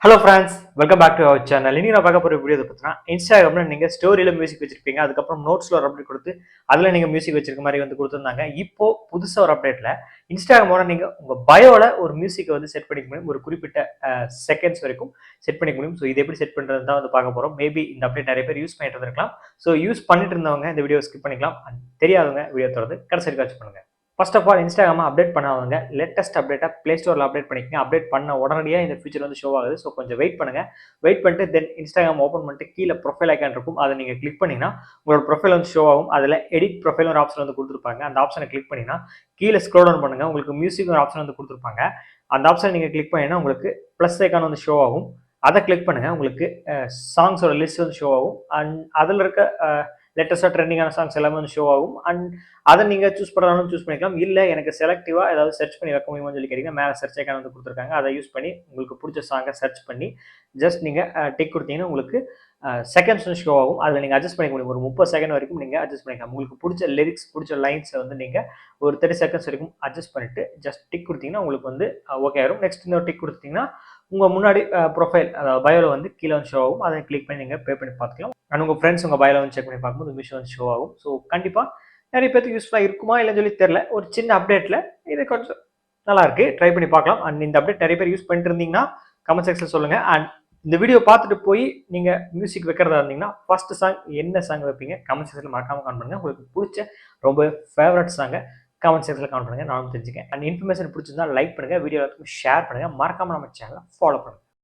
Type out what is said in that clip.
Hello friends, welcome back to our channel. இன்னைக்கு நான் பார்க்க போகிற வீடியோ பார்த்தீங்கன்னா, இன்ஸ்டாகிராம்ல நீங்கள் ஸ்டோரியில் மியூசிக் வச்சிருப்பீங்க, அதுக்கப்புறம் நோட்ஸில் ஒரு அப்டேட் கொடுத்து அதில் நீங்கள் மியூசிக் வச்சிருக்க மாதிரி கொடுத்துருந்தாங்க. இப்போ புதுசாக ஒரு அப்டேட்டில் இன்ஸ்டாகிராமோட நீங்கள் உங்கள் பயோவில் ஒரு மியூசிக்கை செட் பண்ணிக்க முடியும். ஒரு குறிப்பிட்ட செகண்ட்ஸ் வரைக்கும் செட் பண்ணிக்க முடியும். ஸோ இது எப்படி செட் பண்ணுறது தான் பார்க்க போகிறோம். மேபி இந்த அப்டேட் நிறைய பேர் யூஸ் பண்ணிட்டு இருக்கலாம். ஸோ யூஸ் பண்ணிட்டு இருந்தவங்க இந்த வீடியோ ஸ்கிப் பண்ணிக்கலாம். தெரியாதவங்க வீடியோ தொடர்ந்து கடைசி வரைக்கும் வாட்ச் பண்ணுங்க. First of all Instagram update பண்ணாதவங்க லேட்டஸ்ட் அப்டேட்டை ப்ளே ஸ்டோரில் அப்டேட் பண்ணிக்கங்க. அப்டேட் பண்ண உடனடியாக இந்த ஃபியூச்சர் ஷோ ஆகுது. ஸோ கொஞ்சம் வெயிட் பண்ணுங்க. வெயிட் பண்ணிட்டு தென் இன்ஸ்டாகிராம் ஓப்பன் பண்ணிட்டு கீழே ப்ரொஃபைல் ஐக்கான் இருக்கும். அதை நீங்கள் கிளிக் பண்ணிங்கன்னா உங்களோட ப்ரொஃபைல் ஷோ ஆகும். அதில் எடிட் ப்ரொஃபைல் ஒரு ஆப்ஷன் கொடுத்துருப்பாங்க. அந்த ஆப்ஷனை கிளிக் பண்ணிங்கன்னா கீழே ஸ்க்ரோல் டவுன் பண்ணுங்க. உங்களுக்கு மியூசிக் ஒரு ஆப்ஷன் கொடுத்துருப்பாங்க. அந்த ஆப்ஷனை நீங்கள் கிளிக் பண்ணிங்கன்னா உங்களுக்கு ப்ளஸ் ஐக்கான் ஷோ ஆகும். அதை கிளிக் பண்ணுங்க. உங்களுக்கு சாங்ஸோட லிஸ்ட் ஷோ ஆகும். அண்ட் அதில் இருக்க லேட்டஸ்ட்டாக ட்ரெண்டிங்கான சாங்ஸ் எல்லாமே ஷோ ஆகும். அண்ட் அதை நீங்கள் சூஸ் பண்ணுறாலும் சூஸ் பண்ணிக்கலாம். இல்லை எனக்கு செலக்டிவாக ஏதாவது சர்ச் பண்ணி வைக்க முடியுமான்னு சொல்லி கேட்டிங்கன்னா மேலே சர்ச் ஐக்கான் கொடுத்துருக்காங்க. அதை யூஸ் பண்ணி உங்களுக்கு பிடிச்ச சாங்கை சர்ச் பண்ணி ஜஸ்ட் நீங்கள் டிக் கொடுத்தீங்கன்னா உங்களுக்கு செகண்ட்ஸ் ஷோ ஆகும். அதில் நீங்கள் அட்ஜஸ்ட் பண்ணிக்க முடியும். ஒரு 30 செகண்ட் வரைக்கும் நீங்கள் அட்ஜஸ்ட் பண்ணிக்கலாம். உங்களுக்கு பிடிச்ச லிரிக்ஸ் பிடிச்ச லைன்ஸை நீங்கள் ஒரு 30 செகண்ட்ஸ் வரைக்கும் அட்ஜஸ்ட் பண்ணிவிட்டு ஜஸ்ட் டிக் கொடுத்தீங்கன்னா உங்களுக்கு ஓகே ஆகும். நெக்ஸ்ட் இன்னொரு டிக் கொடுத்தீங்கன்னா உங்கள் முன்னாடி ப்ரொஃபைல் அதாவது பயோவில் கீழே ஷோ ஆகும். அதை கிளிக் பண்ணி நீங்கள் பே பண்ணி பார்த்துக்கலாம். அண்ட் உங்கள் ஃப்ரெண்ட்ஸ் உங்கள் பயோவில் செக் பண்ணி பார்க்கும்போது மிஷன் ஷோ ஆகும். ஸோ கண்டிப்பாக நிறைய பேருக்கு யூஸ்ஃபுல்லாக இருக்குமா இல்லைன்னு சொல்லி தெரியல. ஒரு சின்ன அப்டேட்டில் இது கொஞ்சம் நல்லா இருக்கு. ட்ரை பண்ணி பார்க்கலாம். அண்ட் இந்த அப்டேட் நிறைய பேர் யூஸ் பண்ணிட்டு இருந்தீங்கன்னா கமெண்ட் செக்ஷன் சொல்லுங்கள். அண்ட் இந்த வீடியோ பார்த்துட்டு போய் நீங்கள் மியூசிக் வைக்கிறதா இருந்தீங்கன்னா ஃபர்ஸ்ட் சாங் என்ன சாங் வைப்பீங்க கமெண்ட் செக்ஷனில் மறக்காமல் கமெண்ட் பண்ணுங்கள். உங்களுக்கு பிடிச்ச ரொம்ப ஃபேவரட் சாங்கை கமெண்ட் செக்ஷனில் கமெண்ட் பண்ணுங்கள். நானும் தெரிஞ்சுக்கேன். அண்ட் இன்ஃபர்மேஷன் பிடிச்சிருந்தா லைக் பண்ணுங்கள், வீடியோ எல்லாத்துக்கும் ஷேர் பண்ணுங்கள், மறக்காமல் நம்ம சேனலை ஃபாலோ பண்ணுங்கள்.